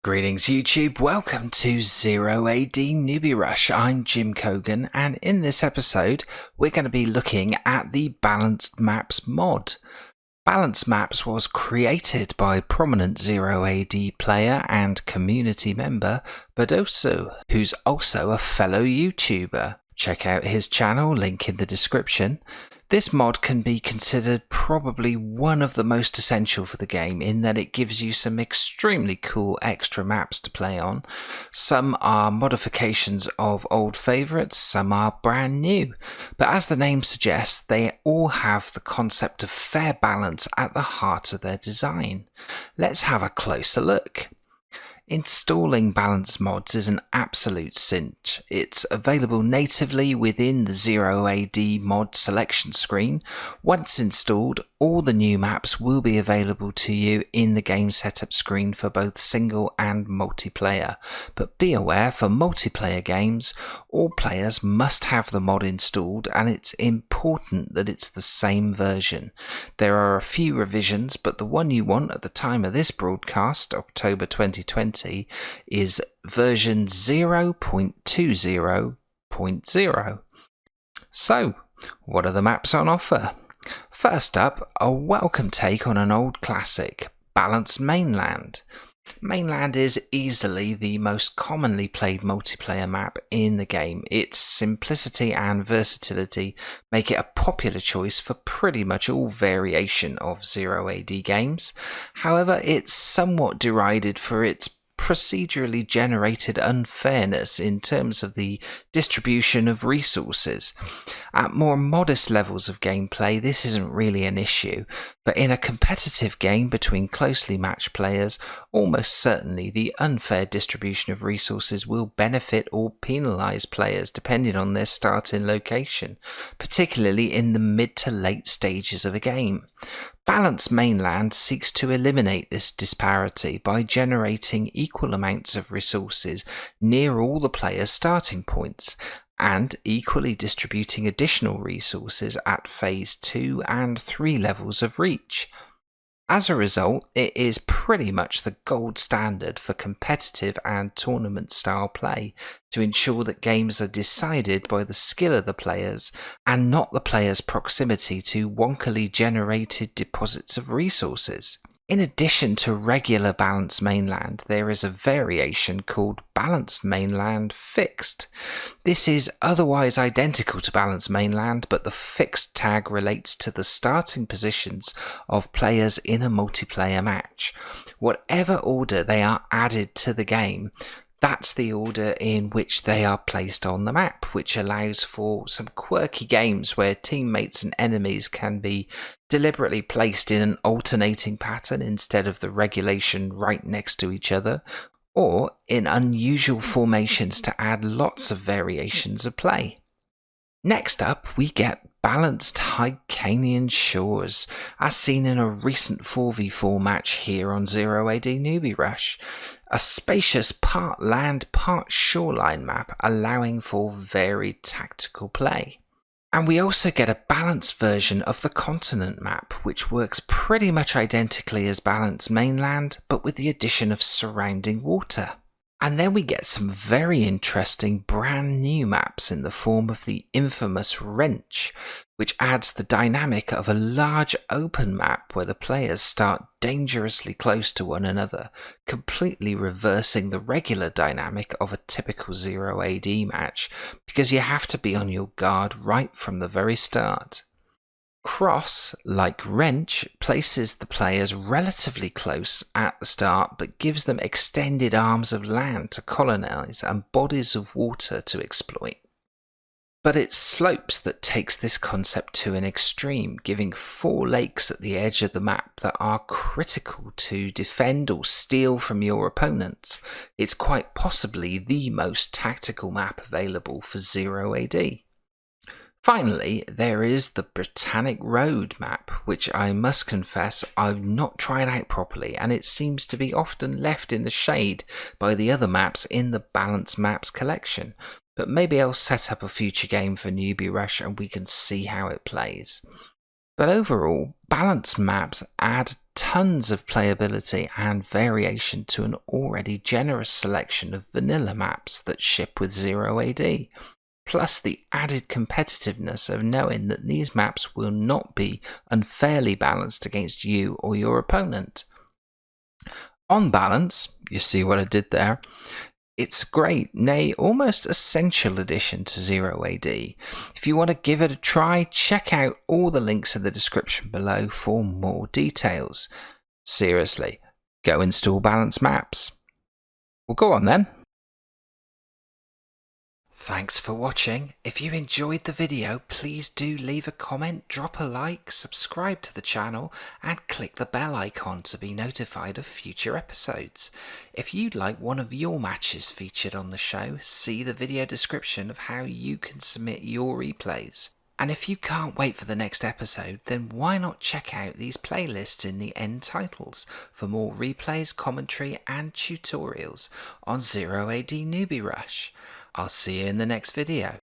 Greetings YouTube, welcome to 0AD Newbie Rush. I'm Jim Kogan, and in this episode we're going to be looking at the Balanced Maps mod. Balanced Maps was created by prominent 0AD player and community member Badosu, who's also a fellow YouTuber. Check out his channel, link in the description. This mod can be considered probably one of the most essential for the game in that it gives you some extremely cool extra maps to play on. Some are modifications of old favourites, some are brand new. But as the name suggests, they all have the concept of fair balance at the heart of their design. Let's have a closer look. Installing balanced mods is an absolute cinch. It's available natively within the 0AD mod selection screen. Once installed, all the new maps will be available to you in the game setup screen for both single and multiplayer. But be aware, for multiplayer games, all players must have the mod installed, and it's important that it's the same version. There are a few revisions, but the one you want at the time of this broadcast, October 2020, is version 0.20.0. So, what are the maps on offer? First up, a welcome take on an old classic, Balanced Mainland. Mainland is easily the most commonly played multiplayer map in the game. Its simplicity and versatility make it a popular choice for pretty much all variation of 0AD games. However, it's somewhat derided for its procedurally generated unfairness in terms of the distribution of resources. At more modest levels of gameplay, this isn't really an issue, but in a competitive game between closely matched players, almost certainly the unfair distribution of resources will benefit or penalise players depending on their starting location, particularly in the mid to late stages of a game. Balanced Mainland seeks to eliminate this disparity by generating equal amounts of resources near all the players' starting points, and equally distributing additional resources at Phase 2 and 3 levels of reach. As a result, it is pretty much the gold standard for competitive and tournament-style play to ensure that games are decided by the skill of the players and not the players' proximity to wonkily generated deposits of resources. In addition to regular Balanced Mainland, there is a variation called Balanced Mainland Fixed. This is otherwise identical to Balanced Mainland, but the fixed tag relates to the starting positions of players in a multiplayer match. Whatever order they are added to the game, that's the order in which they are placed on the map, which allows for some quirky games where teammates and enemies can be deliberately placed in an alternating pattern instead of the regulation right next to each other, or in unusual formations to add lots of variations of play. Next up, we get Balanced Hyrcanian Shores, as seen in a recent 4v4 match here on 0AD Newbie Rush. A spacious part land, part shoreline map allowing for varied tactical play. And we also get a balanced version of the continent map, which works pretty much identically as Balanced Mainland, but with the addition of surrounding water. And then we get some very interesting brand new maps in the form of the infamous Wrench, which adds the dynamic of a large open map where the players start dangerously close to one another, completely reversing the regular dynamic of a typical 0AD match, because you have to be on your guard right from the very start. Cross, like Wrench, places the players relatively close at the start but gives them extended arms of land to colonise and bodies of water to exploit. But it's slopes that takes this concept to an extreme, giving 4 lakes at the edge of the map that are critical to defend or steal from your opponents. It's quite possibly the most tactical map available for 0AD. Finally, there is the Britannic Road map, which I must confess I've not tried out properly, and it seems to be often left in the shade by the other maps in the Balanced Maps collection, but maybe I'll set up a future game for Newbie Rush and we can see how it plays. But overall, balanced maps add tons of playability and variation to an already generous selection of vanilla maps that ship with 0 AD, plus the added competitiveness of knowing that these maps will not be unfairly balanced against you or your opponent. On balance, you see what I did there? It's a great, nay, almost essential addition to 0 AD. If you want to give it a try, check out all the links in the description below for more details. Seriously, go install Balance Maps. Well, go on then. Thanks for watching. If you enjoyed the video, please do leave a comment, drop a like, subscribe to the channel, and click the bell icon to be notified of future episodes. If you'd like one of your matches featured on the show, see the video description of how you can submit your replays. And if you can't wait for the next episode, then why not check out these playlists in the end titles for more replays, commentary, and tutorials on 0 AD Newbie Rush. I'll see you in the next video.